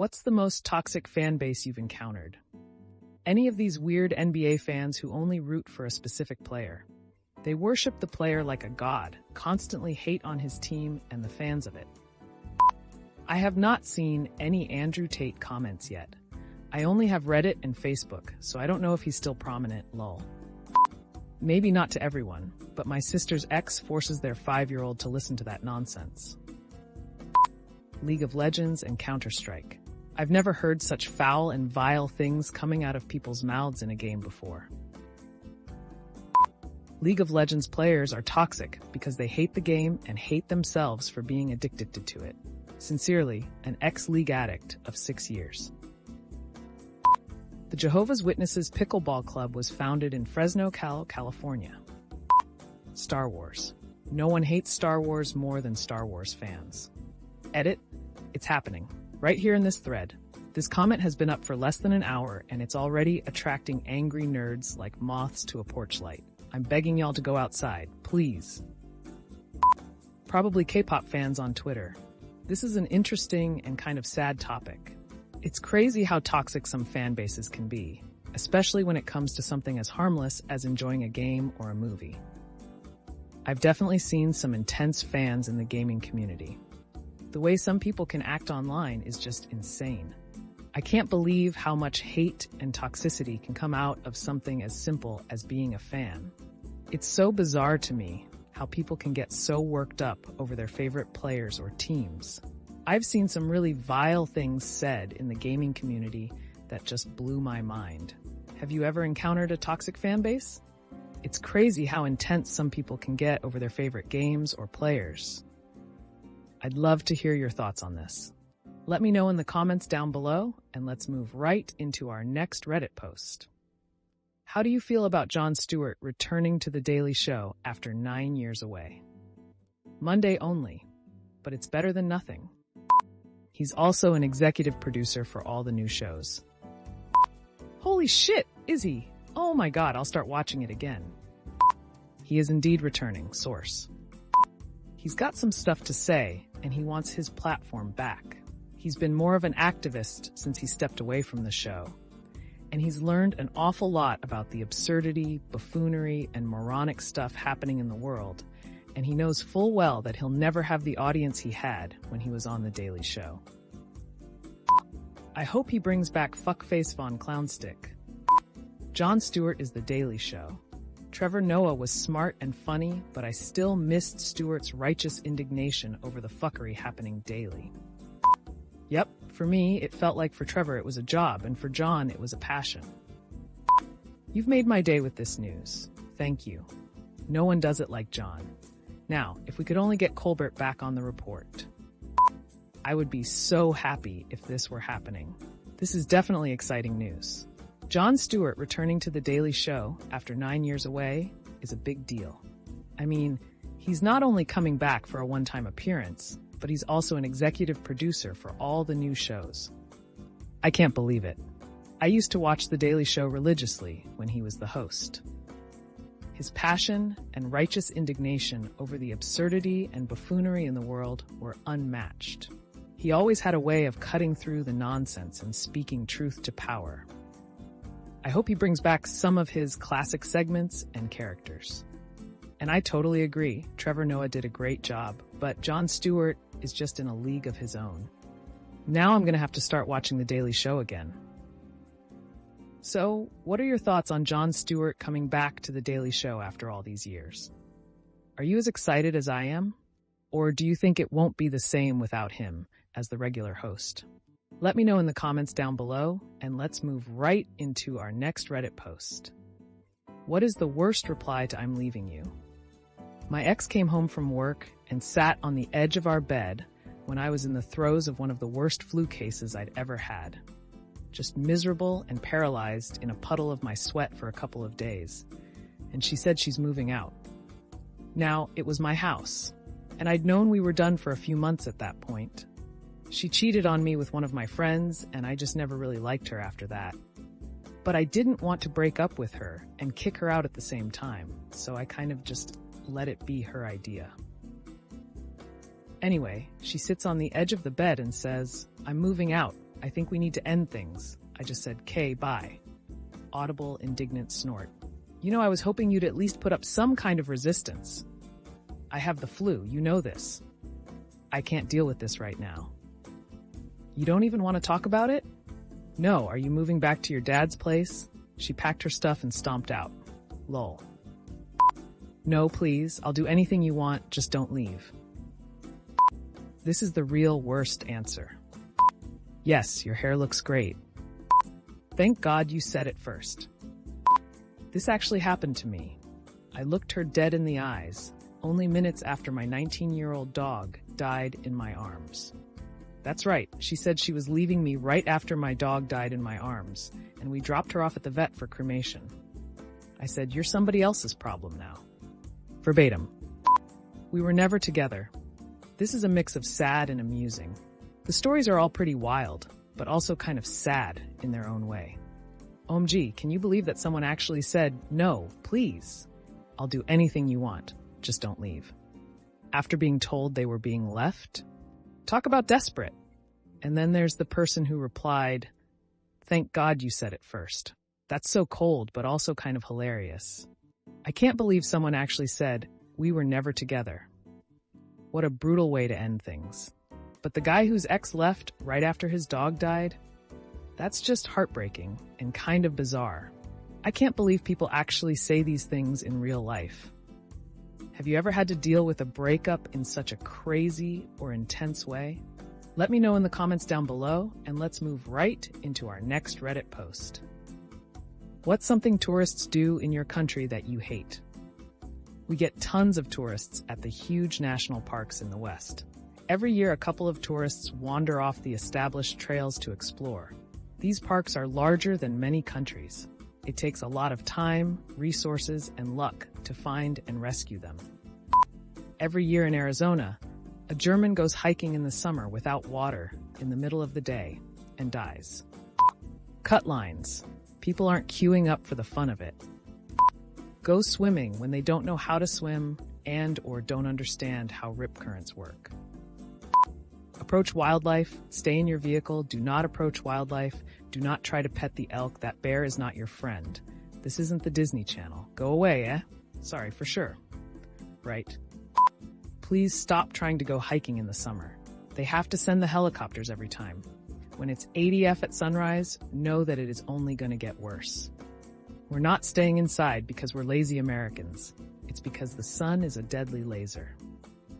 What's the most toxic fan base you've encountered? Any of these weird NBA fans who only root for a specific player. They worship the player like a god, constantly hate on his team and the fans of it. I have not seen any Andrew Tate comments yet. I only have Reddit and Facebook, so I don't know if he's still prominent, lol. Maybe not to everyone, but my sister's ex forces their 5-year-old to listen to that nonsense. League of Legends and Counter-Strike. I've never heard such foul and vile things coming out of people's mouths in a game before. League of Legends players are toxic because they hate the game and hate themselves for being addicted to it. Sincerely, an ex-League addict of 6 years. The Jehovah's Witnesses Pickleball Club was founded in Fresno, California. Star Wars. No one hates Star Wars more than Star Wars fans. Edit. It's happening. Right here in this thread. This comment has been up for less than an hour, and it's already attracting angry nerds like moths to a porch light. I'm begging y'all to go outside, please. Probably K-pop fans on Twitter. This is an interesting and kind of sad topic. It's crazy how toxic some fan bases can be, especially when it comes to something as harmless as enjoying a game or a movie. I've definitely seen some intense fans in the gaming community. The way some people can act online is just insane. I can't believe how much hate and toxicity can come out of something as simple as being a fan. It's so bizarre to me how people can get so worked up over their favorite players or teams. I've seen some really vile things said in the gaming community that just blew my mind. Have you ever encountered a toxic fan base? It's crazy how intense some people can get over their favorite games or players. I'd love to hear your thoughts on this. Let me know in the comments down below, and let's move right into our next Reddit post. How do you feel about Jon Stewart returning to The Daily Show after 9 years away? Monday only, but it's better than nothing. He's also an executive producer for all the new shows. Holy shit, is he? Oh my god, I'll start watching it again. He is indeed returning, source. He's got some stuff to say, and he wants his platform back. He's been more of an activist since he stepped away from the show. And he's learned an awful lot about the absurdity, buffoonery, and moronic stuff happening in the world. And he knows full well that he'll never have the audience he had when he was on The Daily Show. I hope he brings back Fuckface Von Clownstick. Jon Stewart is The Daily Show. Trevor Noah was smart and funny, but I still missed Stewart's righteous indignation over the fuckery happening daily. Yep, for me, it felt like for Trevor it was a job, and for Jon it was a passion. You've made my day with this news. Thank you. No one does it like Jon. Now, if we could only get Colbert back on the report. I would be so happy if this were happening. This is definitely exciting news. Jon Stewart returning to The Daily Show after 9 years away is a big deal. I mean, he's not only coming back for a one-time appearance, but he's also an executive producer for all the new shows. I can't believe it. I used to watch The Daily Show religiously when he was the host. His passion and righteous indignation over the absurdity and buffoonery in the world were unmatched. He always had a way of cutting through the nonsense and speaking truth to power. I hope he brings back some of his classic segments and characters. And I totally agree, Trevor Noah did a great job, but Jon Stewart is just in a league of his own. Now I'm going to have to start watching The Daily Show again. So, what are your thoughts on Jon Stewart coming back to The Daily Show after all these years? Are you as excited as I am? Or do you think it won't be the same without him as the regular host? Let me know in the comments down below, and let's move right into our next Reddit post. What is the worst reply to "I'm leaving you"? My ex came home from work and sat on the edge of our bed when I was in the throes of one of the worst flu cases I'd ever had. Just miserable and paralyzed in a puddle of my sweat for a couple of days. And she said she's moving out. Now, it was my house, and I'd known we were done for a few months at that point. She cheated on me with one of my friends, and I just never really liked her after that. But I didn't want to break up with her and kick her out at the same time, so I kind of just let it be her idea. Anyway, she sits on the edge of the bed and says, "I'm moving out. I think we need to end things. I just said, "K, bye." Audible, indignant snort. You know, I was hoping you'd at least put up some kind of resistance. I have the flu, you know this. I can't deal with this right now. You don't even want to talk about it? No, are you moving back to your dad's place? She packed her stuff and stomped out. Lol. No, please, I'll do anything you want, just don't leave. This is the real worst answer. Yes, your hair looks great. Thank God you said it first. This actually happened to me. I looked her dead in the eyes, only minutes after my 19-year-old dog died in my arms. That's right, she said she was leaving me right after my dog died in my arms, and we dropped her off at the vet for cremation. I said, "You're somebody else's problem now." Verbatim. We were never together. This is a mix of sad and amusing. The stories are all pretty wild, but also kind of sad in their own way. OMG, can you believe that someone actually said, "No, please. I'll do anything you want, just don't leave." After being told they were being left? Talk about desperate. And then there's the person who replied, "Thank God you said it first." That's so cold, but also kind of hilarious. I can't believe someone actually said, "We were never together." What a brutal way to end things. But the guy whose ex left right after his dog died? That's just heartbreaking and kind of bizarre. I can't believe people actually say these things in real life. Have you ever had to deal with a breakup in such a crazy or intense way? Let me know in the comments down below, and let's move right into our next Reddit post. What's something tourists do in your country that you hate? We get tons of tourists at the huge national parks in the West. Every year, a couple of tourists wander off the established trails to explore. These parks are larger than many countries. It takes a lot of time, resources, and luck to find and rescue them. Every year in Arizona, a German goes hiking in the summer without water in the middle of the day and dies. Cut lines. People aren't queuing up for the fun of it. Go swimming when they don't know how to swim and/or don't understand how rip currents work. Approach wildlife. Stay in your vehicle. Do not approach wildlife. Do not try to pet the elk. That bear is not your friend. This isn't the Disney Channel. Go away, eh? Sorry, for sure. Right. Please stop trying to go hiking in the summer. They have to send the helicopters every time. When it's 80 at sunrise, know that it is only going to get worse. We're not staying inside because we're lazy Americans. It's because the sun is a deadly laser.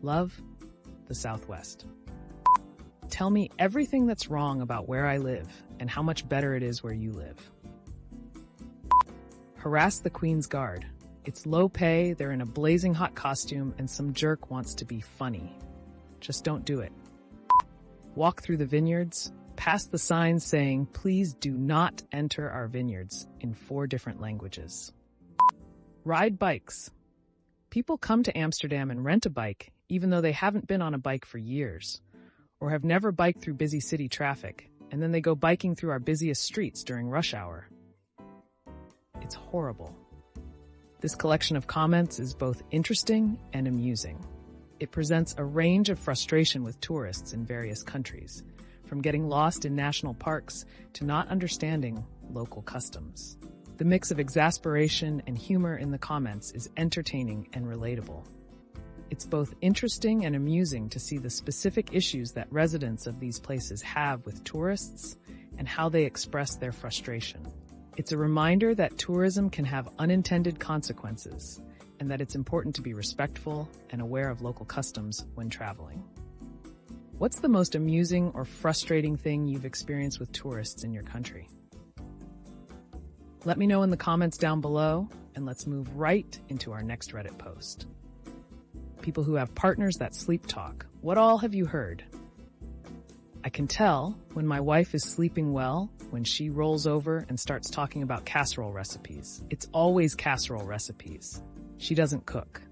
Love, the Southwest. Tell me everything that's wrong about where I live and how much better it is where you live. Harass the Queen's Guard. It's low pay, they're in a blazing hot costume, and some jerk wants to be funny. Just don't do it. Walk through the vineyards. Past the signs saying, "Please do not enter our vineyards," in 4 different languages. Ride bikes. People come to Amsterdam and rent a bike, even though they haven't been on a bike for years, or have never biked through busy city traffic, and then they go biking through our busiest streets during rush hour. It's horrible. This collection of comments is both interesting and amusing. It presents a range of frustration with tourists in various countries, from getting lost in national parks to not understanding local customs. The mix of exasperation and humor in the comments is entertaining and relatable. It's both interesting and amusing to see the specific issues that residents of these places have with tourists and how they express their frustration. It's a reminder that tourism can have unintended consequences and that it's important to be respectful and aware of local customs when traveling. What's the most amusing or frustrating thing you've experienced with tourists in your country? Let me know in the comments down below, and let's move right into our next Reddit post. People who have partners that sleep talk. What all have you heard? I can tell when my wife is sleeping well when she rolls over and starts talking about casserole recipes. It's always casserole recipes. She doesn't cook.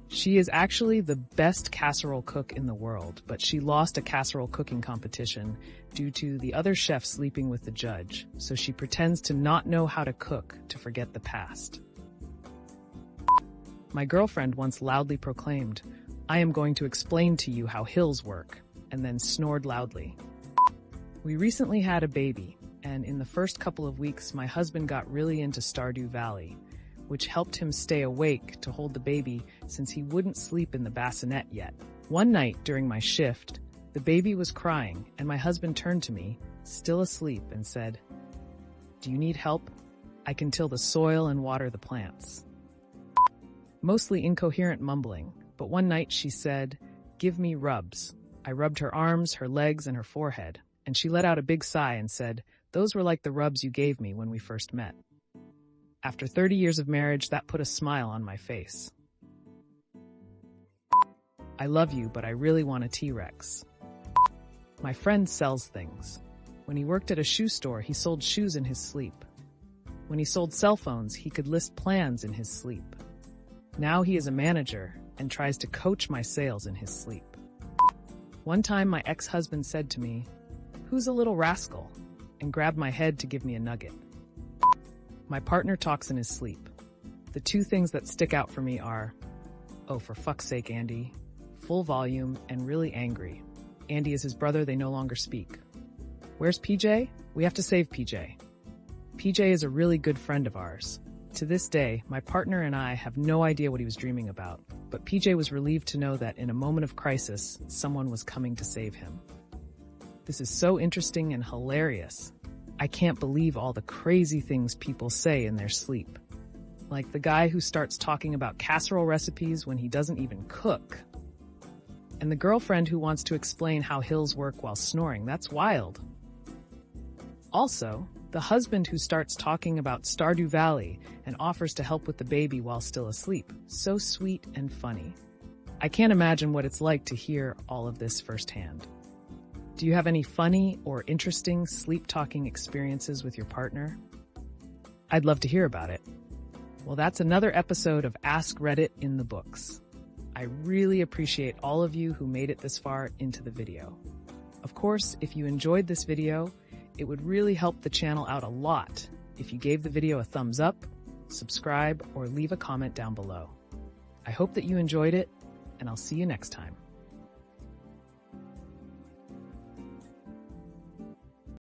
She is actually the best casserole cook in the world, but she lost a casserole cooking competition due to the other chef sleeping with the judge, so she pretends to not know how to cook to forget the past. My girlfriend once loudly proclaimed, "I am going to explain to you how hills work," and then snored loudly. We recently had a baby, and in the first couple of weeks, my husband got really into Stardew Valley, which helped him stay awake to hold the baby since he wouldn't sleep in the bassinet yet. One night during my shift, the baby was crying, and my husband turned to me, still asleep, and said, "Do you need help? I can till the soil and water the plants." Mostly incoherent mumbling, but one night she said, "Give me rubs." I rubbed her arms, her legs, and her forehead, and she let out a big sigh and said, "Those were like the rubs you gave me when we first met." After 30 years of marriage, that put a smile on my face. I love you, but I really want a T-Rex. My friend sells things. When he worked at a shoe store, he sold shoes in his sleep. When he sold cell phones, he could list plans in his sleep. Now he is a manager and tries to coach my sales in his sleep. One time my ex-husband said to me, "Who's a little rascal?" and grabbed my head to give me a nugget. My partner talks in his sleep. The two things that stick out for me are, "Oh, for fuck's sake, Andy," full volume, and really angry. Andy is his brother, they no longer speak. Where's PJ? We have to save PJ. PJ is a really good friend of ours. To this day, my partner and I have no idea what he was dreaming about, but PJ was relieved to know that in a moment of crisis, someone was coming to save him. This is so interesting and hilarious. I can't believe all the crazy things people say in their sleep. Like the guy who starts talking about casserole recipes when he doesn't even cook. And the girlfriend who wants to explain how hills work while snoring. That's wild. Also, the husband who starts talking about Stardew Valley and offers to help with the baby while still asleep. So sweet and funny. I can't imagine what it's like to hear all of this firsthand. Do you have any funny or interesting sleep-talking experiences with your partner? I'd love to hear about it. Well, that's another episode of Ask Reddit in the books. I really appreciate all of you who made it this far into the video. Of course, if you enjoyed this video, it would really help the channel out a lot if you gave the video a thumbs up, subscribe, or leave a comment down below. I hope that you enjoyed it, and I'll see you next time.